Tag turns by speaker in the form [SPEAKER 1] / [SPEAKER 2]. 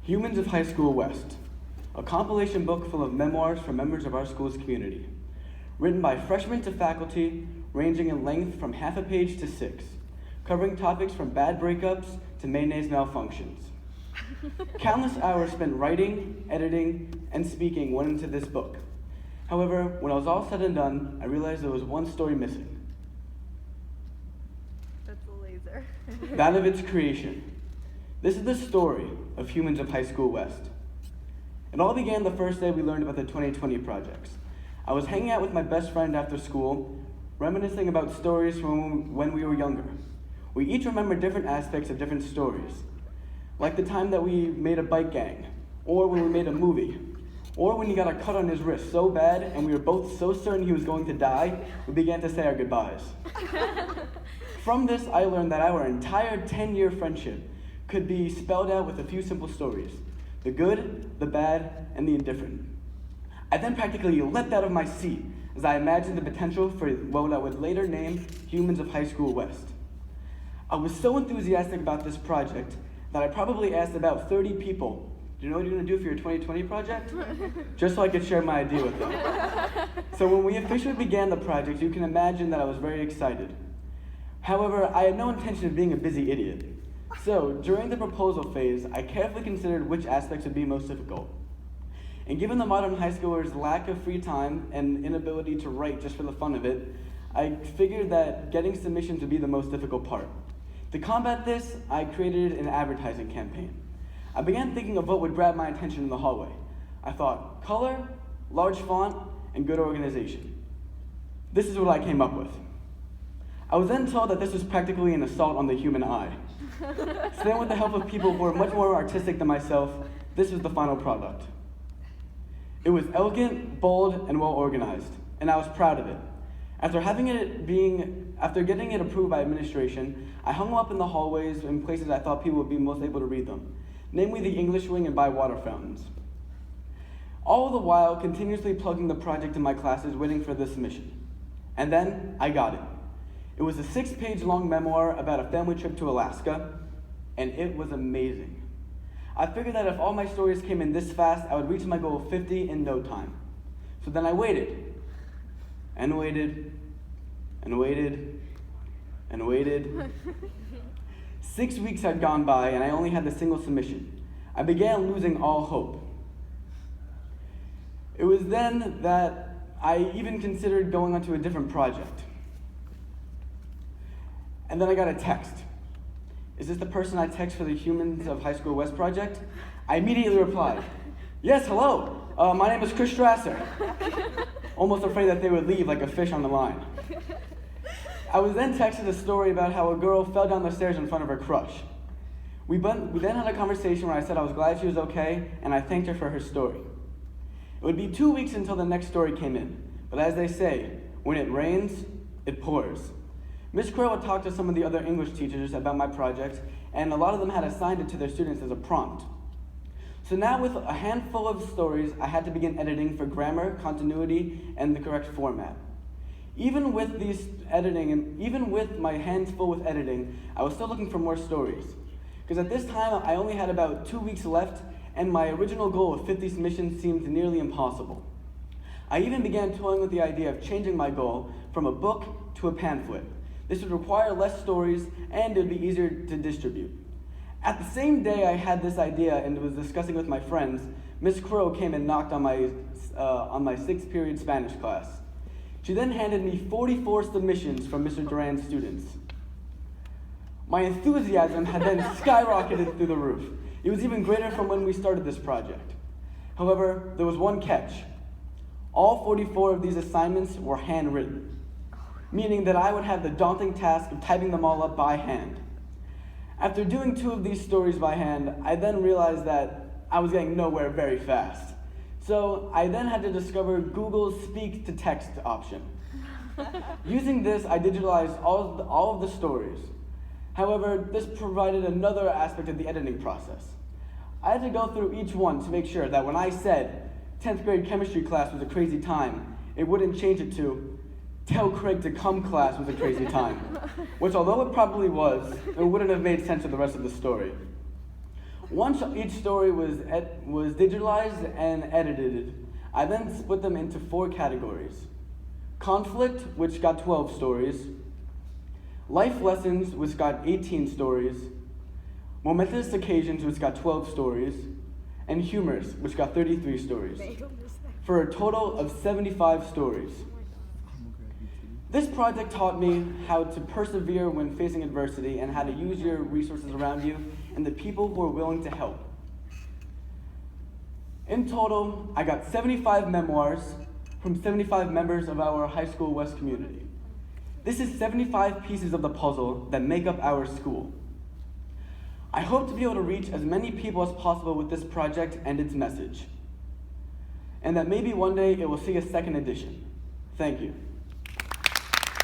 [SPEAKER 1] Humans of High School West, a compilation book full of memoirs from members of our school's community, written by freshmen to faculty, ranging in length from half a page to 6, covering topics from bad breakups to mayonnaise malfunctions. Countless hours spent writing, editing, and speaking went into this book. However, when it was all said and done, I realized there was one story missing.
[SPEAKER 2] That's a laser.
[SPEAKER 1] That of its creation. This is the story of Humans of High School West. It all began the first day we learned about the 2020 projects. I was hanging out with my best friend after school, reminiscing about stories from when we were younger. We each remember different aspects of different stories, like the time that we made a bike gang, or when we made a movie, or when he got a cut on his wrist so bad and we were both so certain he was going to die, we began to say our goodbyes. From this, I learned that our entire 10-year friendship could be spelled out with a few simple stories: the good, the bad, and the indifferent. I then practically leapt out of my seat as I imagined the potential for what I would later name Humans of High School West. I was so enthusiastic about this project that I probably asked about 30 people, "Do you know what you're going to do for your 2020 project?" Just so I could share my idea with them. So when we officially began the project, you can imagine that I was very excited. However, I had no intention of being a busy idiot. So during the proposal phase, I carefully considered which aspects would be most difficult. And given the modern high schooler's lack of free time and inability to write just for the fun of it, I figured that getting submissions would be the most difficult part. To combat this, I created an advertising campaign. I began thinking of what would grab my attention in the hallway. I thought color, large font, and good organization. This is what I came up with. I was then told that this was practically an assault on the human eye. So then, with the help of people who were much more artistic than myself, this was the final product. It was elegant, bold, and well organized, and I was proud of it. After getting it approved by administration, I hung them up in the hallways in places I thought people would be most able to read them, namely the English wing and by water fountains. All the while, continuously plugging the project in my classes, waiting for the submission. And then, I got it. It was a 6-page long memoir about a family trip to Alaska, and it was amazing. I figured that if all my stories came in this fast, I would reach my goal of 50 in no time. So then I waited, and waited, and waited, and waited. 6 weeks had gone by, and I only had the single submission. I began losing all hope. It was then that I even considered going on to a different project. And then I got a text. "Is this the person I text for the Humans of High School West project?" I immediately replied, "Yes, hello. My name is Chris Strasser." Almost afraid that they would leave like a fish on the line. I was then texted a story about how a girl fell down the stairs in front of her crush. We then had a conversation where I said I was glad she was okay, and I thanked her for her story. It would be 2 weeks until the next story came in, but as they say, when it rains, it pours. Ms. Crow had talked to some of the other English teachers about my project, and a lot of them had assigned it to their students as a prompt. So now with a handful of stories, I had to begin editing for grammar, continuity, and the correct format. Even with my hands full with editing, I was still looking for more stories. Because at this time, I only had about 2 weeks left, and my original goal of 50 submissions seemed nearly impossible. I even began toying with the idea of changing my goal from a book to a pamphlet. This would require less stories, and it would be easier to distribute. At the same day I had this idea and was discussing with my friends, Miss Crow came and knocked on my 6th period Spanish class. She then handed me 44 submissions from Mr. Duran's students. My enthusiasm had then skyrocketed through the roof. It was even greater from when we started this project. However, there was one catch. All 44 of these assignments were handwritten, meaning that I would have the daunting task of typing them all up by hand. After doing 2 of these stories by hand, I then realized that I was getting nowhere very fast. So I then had to discover Google's speak to text option. Using this, I digitalized all of the stories. However, this provided another aspect of the editing process. I had to go through each one to make sure that when I said 10th grade chemistry class was a crazy time, it wouldn't change it to tell Craig to come class was a crazy time, which although it probably was, it wouldn't have made sense of the rest of the story. Once each story was digitalized and edited, I then split them into 4 categories. Conflict, which got 12 stories. Life lessons, which got 18 stories. Momentous occasions, which got 12 stories. And humorous, which got 33 stories. For a total of 75 stories. This project taught me how to persevere when facing adversity and how to use your resources around you and the people who are willing to help. In total, I got 75 memoirs from 75 members of our high school West community. This is 75 pieces of the puzzle that make up our school. I hope to be able to reach as many people as possible with this project and its message, and that maybe one day it will see a second edition. Thank you.